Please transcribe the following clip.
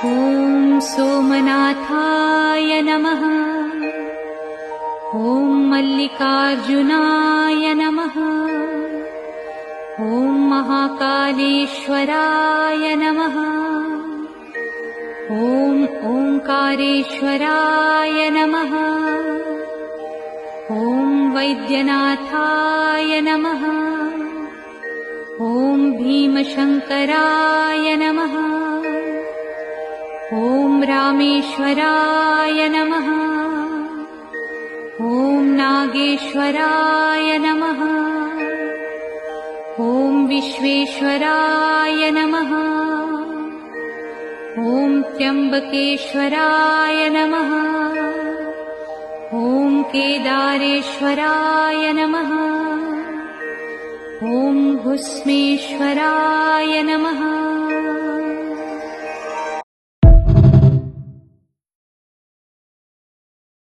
ॐ सोमनाथाय नमः। ॐ मल्लिकार्जुनाय नमः। ॐ महाकालेश्वराय नमः। ॐ ओंकारेश्वराय नमः। ॐ वैद्यनाथाय नमः। ॐ भीमशंकराय नमः। ॐ रामेश्वराय नमः। ॐ नागेश्वराय नमः। ॐ विश्वेश्वराय नमः। ॐ त्र्यंबकेश्वराय नमः। ॐ केदारेश्वराय नमः। ॐ भुस्मेश्वराय नमः।